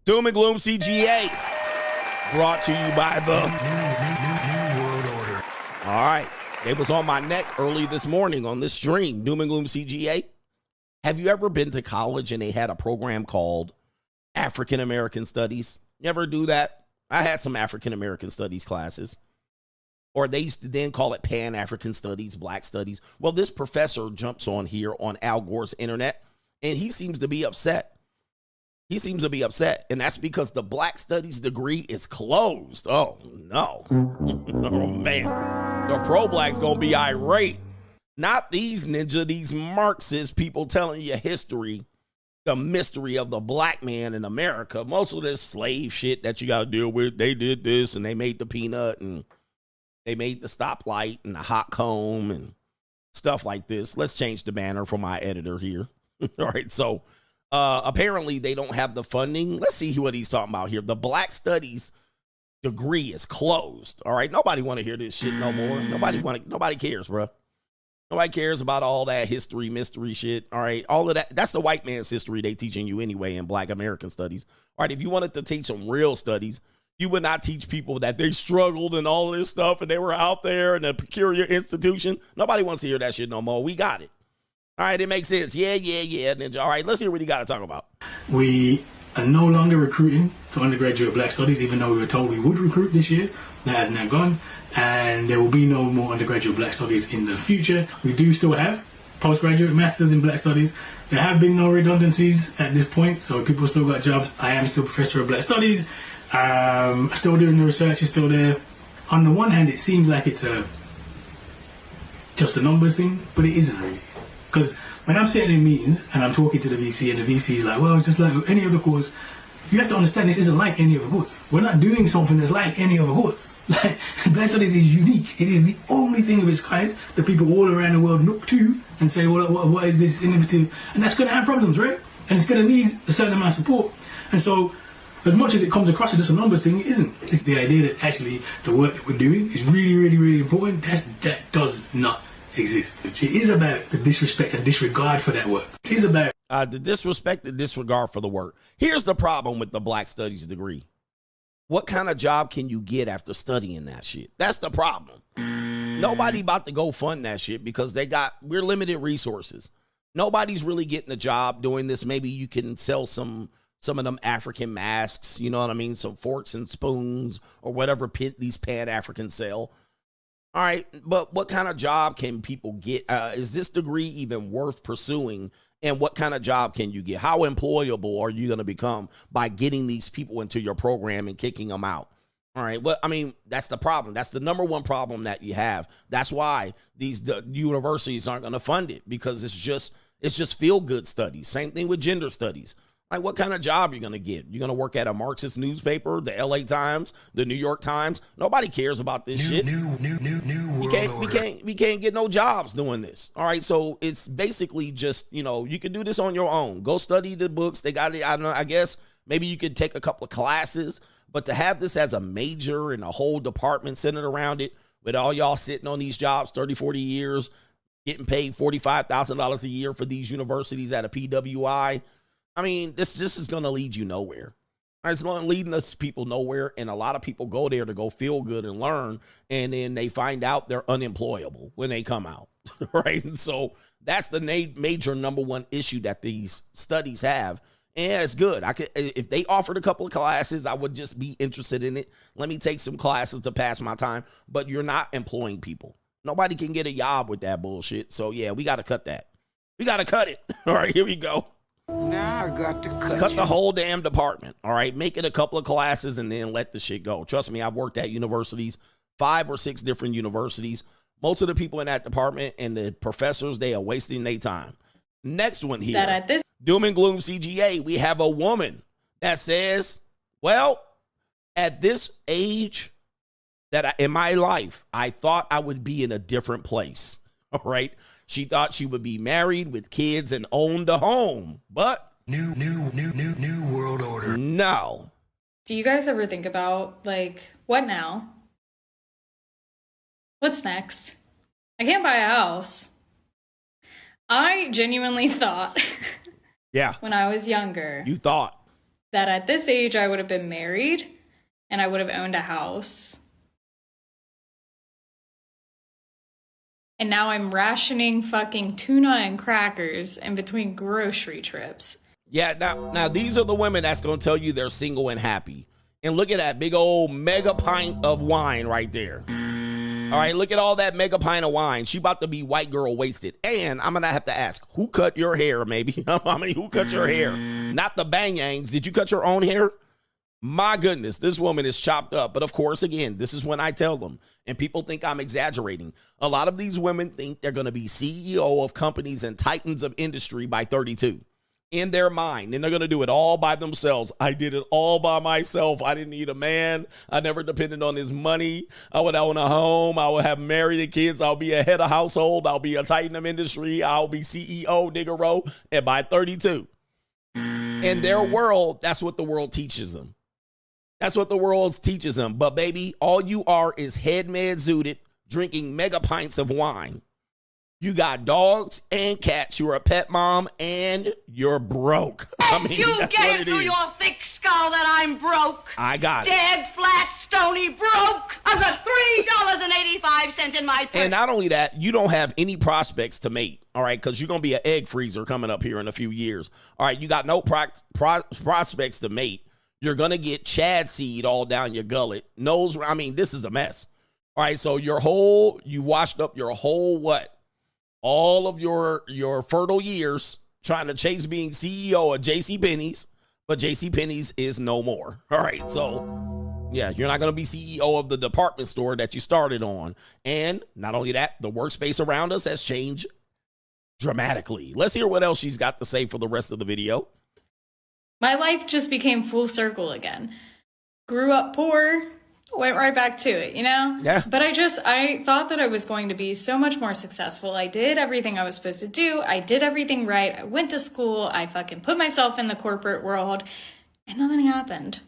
Doom and Gloom CGA, brought to you by the New World Order. All right. It was on my neck early this morning on this stream, Doom and Gloom CGA. Have you ever been to college and they had a program called African American Studies? You ever do that? I had some African American Studies classes. Or they used to then call it Pan-African Studies, Black Studies. Well, this professor jumps on here on Al Gore's internet, and he seems to be upset. And that's because the Black Studies degree is closed. Oh, no. Oh, man. The pro-Blacks going to be irate. Not these ninja, these Marxist people telling you history, the mystery of the black man in America. Most of this slave shit that you got to deal with, they did this, and they made the peanut, and they made the stoplight and the hot comb and stuff like this. Let's change the banner for my editor here. All right, so apparently they don't have the funding. Let's see what he's talking about here. The Black Studies degree is closed. All right, nobody want to hear this shit no more. Nobody cares, bro. Nobody cares about all that history, mystery shit. All right, all of that. That's the white man's history they teaching you anyway in Black American Studies. All right, if you wanted to teach some real studies, you would not teach people that they struggled and all this stuff and they were out there in a peculiar institution. Nobody wants to hear that shit no more. We got it. All right, it makes sense. Yeah, Ninja. All right, let's hear what you got to talk about. We are no longer recruiting for undergraduate Black Studies, even though we were told we would recruit this year. That has now gone. And there will be no more undergraduate Black Studies in the future. We do still have postgraduate masters in Black Studies. There have been no redundancies at this point, so people still got jobs. I am still professor of Black Studies. Still doing the research, is still there. On the one hand, it seems like it's just a numbers thing, but it isn't really. Because when I'm sitting in meetings and I'm talking to the VC, and the VC is like, well, just like any other course, you have to understand this isn't like any other course. We're not doing something that's like any other course. Like, Black Studies is unique. It is the only thing of its kind that people all around the world look to and say, well, what is this innovative? And that's going to have problems, right? And it's going to need a certain amount of support. And so, as much as it comes across as just a numbers thing, it isn't. It's the idea that actually the work that we're doing is really, really, really important. That does not exist. It is about the disrespect and disregard for that work. It is about the disrespect and disregard for the work. Here's the problem with the Black Studies degree. What kind of job can you get after studying that shit? That's the problem. Nobody about to go fund that shit because we're limited resources. Nobody's really getting a job doing this. Maybe you can sell some of them African masks, you know what I mean? Some forks and spoons or whatever these Pan-Africans sell. All right, but what kind of job can people get? Is this degree even worth pursuing? And what kind of job can you get? How employable are you going to become by getting these people into your program and kicking them out? All right, well, I mean, that's the problem. That's the number one problem that you have. That's why the universities aren't going to fund it, because it's just feel-good studies. Same thing with gender studies. Like, what kind of job are you going to get? You're going to work at a Marxist newspaper, the LA Times, the New York Times? Nobody cares about this shit. We can't get no jobs doing this. All right, so it's basically just, you can do this on your own. Go study the books. They got it. I don't know, I guess maybe you could take a couple of classes, but to have this as a major and a whole department centered around it, with all y'all sitting on these jobs 30, 40 years, getting paid $45,000 a year for these universities at a PWI, I mean, this is going to lead you nowhere. It's leading us people nowhere, and a lot of people go there to go feel good and learn, and then they find out they're unemployable when they come out, right? And so that's the major number one issue that these studies have. And it's good. If they offered a couple of classes, I would just be interested in it. Let me take some classes to pass my time, but you're not employing people. Nobody can get a job with that bullshit. So yeah, we got to cut that. We got to cut it. All right, here we go. Now I got to cut the whole damn department. All right, make it a couple of classes and then let the shit go. Trust me, I've worked at universities, 5 or 6 different universities. Most of the people in that department and the professors, they are wasting their time. Next one here, Doom and Gloom CGA. We have a woman that says, well, at this age in my life, I thought I would be in a different place. All right. She thought she would be married with kids and owned a home, but new world order. No. Do you guys ever think about, like, what now? What's next? I can't buy a house. I genuinely thought yeah, when I was younger. You thought. that at this age I would have been married and I would have owned a house. And now I'm rationing fucking tuna and crackers in between grocery trips. Yeah, now these are the women that's going to tell you they're single and happy. And look at that big old mega pint of wine right there. All right, look at all that mega pint of wine. She about to be white girl wasted. And I'm going to have to ask, who cut your hair, maybe? I mean, who cut your hair? Not the bangs. Did you cut your own hair? My goodness, this woman is chopped up. But of course, again, this is when I tell them, and people think I'm exaggerating. A lot of these women think they're going to be CEO of companies and titans of industry by 32 in their mind. And they're going to do it all by themselves. I did it all by myself. I didn't need a man. I never depended on his money. I would own a home. I would have married and kids. I'll be a head of household. I'll be a titan of industry. I'll be CEO, nigga. And by 32, in their world, that's what the world teaches them. That's what the world teaches them. But baby, all you are is head med zooted, drinking mega pints of wine. You got dogs and cats. You're a pet mom and you're broke. I mean, you that's get what it it through is. your thick skull that I'm broke. I got it. Dead, flat, stony, broke. I've got $3.85 in my purse. And not only that, you don't have any prospects to mate, all right, because you're going to be an egg freezer coming up here in a few years. All right, you got no prospects to mate. You're going to get Chad seed all down your gullet. This is a mess. All right, so you washed up your whole what? All of your fertile years trying to chase being CEO of JCPenney's, but JCPenney's is no more. All right, so yeah, you're not going to be CEO of the department store that you started on. And not only that, the workspace around us has changed dramatically. Let's hear what else she's got to say for the rest of the video. My life just became full circle again. Grew up poor, went right back to it, you know? Yeah. But I thought that I was going to be so much more successful. I did everything I was supposed to do. I did everything right. I went to school. I fucking put myself in the corporate world and nothing happened.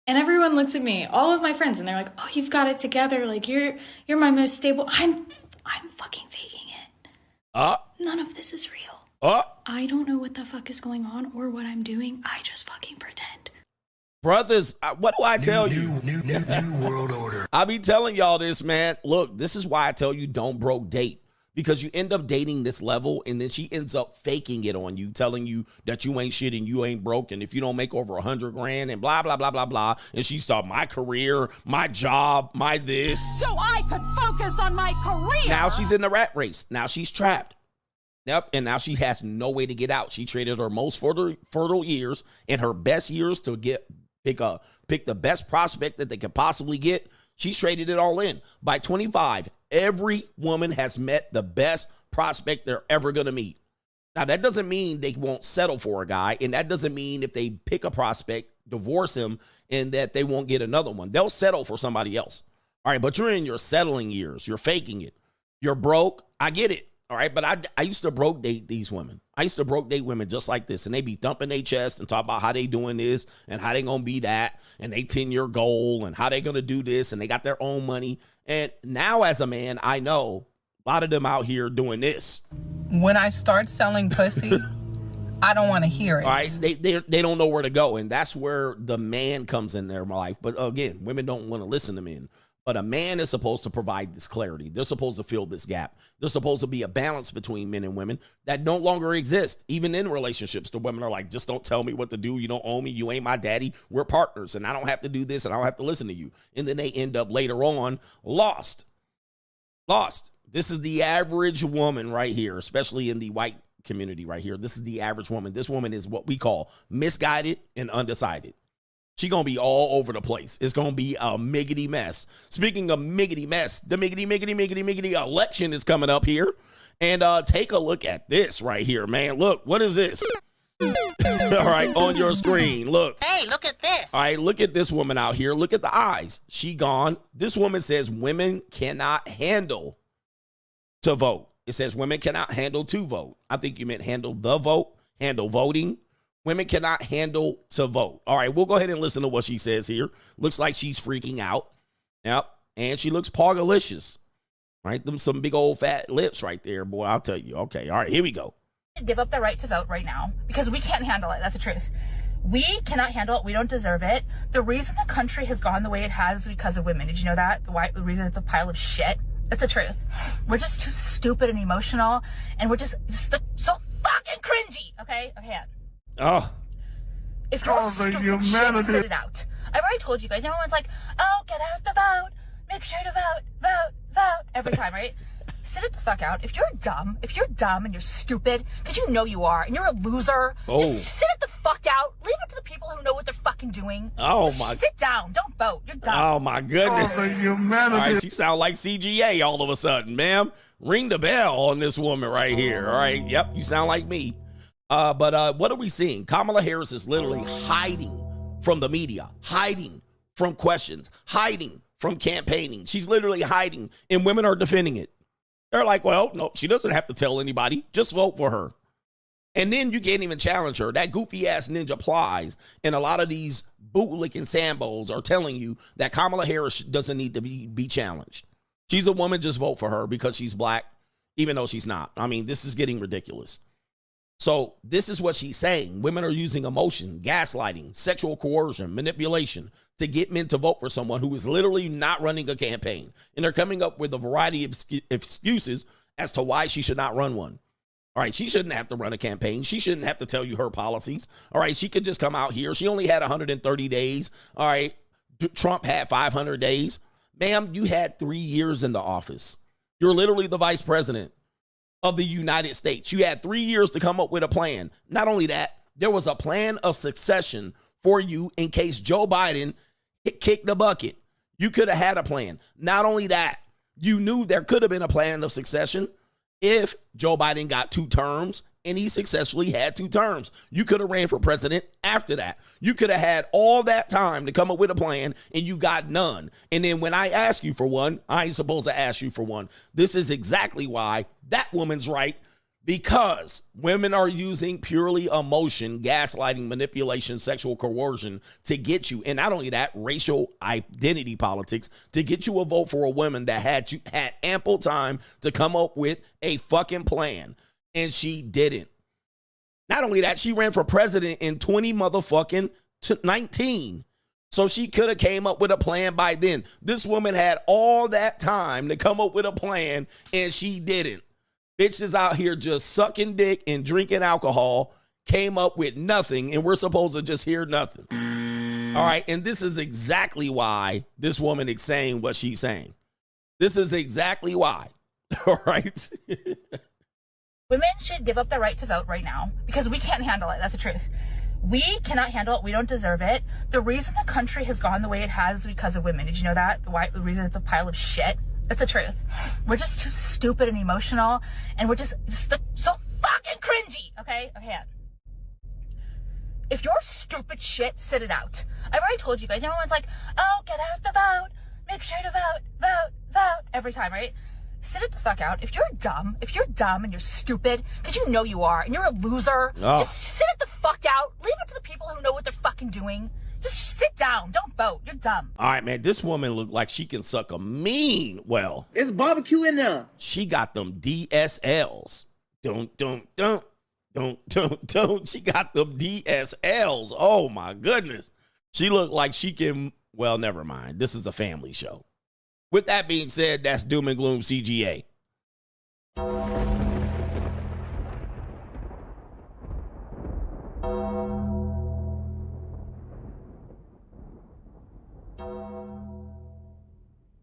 And everyone looks at me, all of my friends, and they're like, "Oh, you've got it together. Like you're my most stable." I'm fucking faking it. None of this is real. I don't know what the fuck is going on or what I'm doing. I just fucking pretend. Brothers, what do I tell you? New world order. I be telling y'all this, man. Look, this is why I tell you don't broke date. Because you end up dating this level and then she ends up faking it on you, telling you that you ain't shit and you ain't broke. And if you don't make over 100 grand and blah, blah, blah, blah, blah. And she started my career, my job, my this. So I could focus on my career. Now she's in the rat race. Now she's trapped. Yep, and now she has no way to get out. She traded her most fertile years and her best years to pick the best prospect that they could possibly get. She's traded it all in. By 25, every woman has met the best prospect they're ever going to meet. Now, that doesn't mean they won't settle for a guy, and that doesn't mean if they pick a prospect, divorce him, and that they won't get another one. They'll settle for somebody else. All right, but you're in your settling years. You're faking it. You're broke. I get it. All right, but I used to broke date these women. I used to broke date women just like this, and they be thumping their chest and talk about how they doing this and how they gonna be that, and they 10-year goal and how they gonna do this, and they got their own money. And now as a man, I know a lot of them out here doing this. When I start selling pussy, I don't want to hear it. All right, they don't know where to go, and that's where the man comes in their life. But again, women don't want to listen to men. But a man is supposed to provide this clarity. They're supposed to fill this gap. There's supposed to be a balance between men and women that no longer exist. Even in relationships, the women are like, just don't tell me what to do. You don't own me. You ain't my daddy. We're partners, and I don't have to do this, and I don't have to listen to you. And then they end up later on lost. This is the average woman right here, especially in the white community right here. This is the average woman. This woman is what we call misguided and undecided. She gonna be all over the place. It's gonna be a miggity mess. Speaking of miggity mess, the miggity election is coming up here. And take a look at this right here, man. Look, what is this? All right, on your screen, look. Hey, look at this. All right, look at this woman out here. Look at the eyes. She gone. This woman says women cannot handle to vote. It says women cannot handle to vote. I think you meant handle the vote, handle voting. Women cannot handle to vote. All right, we'll go ahead and listen to what she says here. Looks like she's freaking out. Yep, and she looks pogalicious. All right, them some big old fat lips right there, boy, I'll tell you. Okay, all right, here we go. Give up the right to vote right now because we can't handle it. That's the truth. We cannot handle it. We don't deserve it. The reason the country has gone the way it has is because of women. Did you know that? The reason it's a pile of shit. That's the truth. We're just too stupid and emotional, and we're just so fucking cringy. Okay? Okay. Oh. If you're stupid shit, sit it out. I've already told you guys. Everyone's like, oh, get out the vote. Make sure to vote every time, right? Sit it the fuck out. If you're dumb and you're stupid, because you know you are, and you're a loser, just sit it the fuck out. Leave it to the people who know what they're fucking doing. Oh just my. Sit down. Don't vote. You're dumb. Oh my goodness. All right, she sound like CGA all of a sudden, ma'am. Ring the bell on this woman right here. All right. Yep, you sound like me. But what are we seeing? Kamala Harris is literally hiding from the media, hiding from questions, hiding from campaigning. She's literally hiding, and women are defending it. They're like, well, no, she doesn't have to tell anybody. Just vote for her. And then you can't even challenge her. That goofy-ass ninja Plies and a lot of these bootlicking Sambos are telling you that Kamala Harris doesn't need to be challenged. She's a woman. Just vote for her because she's black, even though she's not. I mean, this is getting ridiculous. So this is what she's saying. Women are using emotion, gaslighting, sexual coercion, manipulation to get men to vote for someone who is literally not running a campaign. And they're coming up with a variety of excuses as to why she should not run one. All right, she shouldn't have to run a campaign. She shouldn't have to tell you her policies. All right, she could just come out here. She only had 130 days. All right, Trump had 500 days. Ma'am, you had 3 years in the office. You're literally the vice president of the United States. You had 3 years to come up with a plan. Not only that, there was a plan of succession for you in case Joe Biden kicked the bucket. You could have had a plan. Not only that, you knew there could have been a plan of succession if Joe Biden got 2 terms and he successfully had 2 terms. You could have ran for president after that. You could have had all that time to come up with a plan and you got none. And then when I ask you for one, I ain't supposed to ask you for one. This is exactly why that woman's right, because women are using purely emotion, gaslighting, manipulation, sexual coercion to get you. And not only that, racial identity politics to get you a vote for a woman that had ample time to come up with a fucking plan. And she didn't. Not only that, she ran for president in 2019. So she could have came up with a plan by then. This woman had all that time to come up with a plan, and she didn't. Bitches out here just sucking dick and drinking alcohol, came up with nothing, and we're supposed to just hear nothing. All right, and this is exactly why this woman is saying what she's saying. This is exactly why. All right. Women should give up their right to vote right now because we can't handle it. That's the truth. We cannot handle it. We don't deserve it. The reason the country has gone the way it has is because of women. Did you know that? The reason it's a pile of shit. That's the truth. We're just too stupid and emotional, and we're just so fucking cringy. Okay? Okay. If you're stupid shit, sit it out. I've already told you guys. Everyone's like, oh, get out the vote. Make sure to vote every time, right? Sit it the fuck out. If you're dumb and you're stupid, because you know you are, and you're a loser, just sit it the fuck out. Leave it to the people who know what they're fucking doing. Just sit down. Don't vote. You're dumb. All right, man. This woman looked like she can suck a mean. Well, there's barbecue in there. She got them DSLs. Don't. She got them DSLs. Oh, my goodness. She looked like she can. Well, never mind. This is a family show. With that being said, that's Doom and Gloom CGA.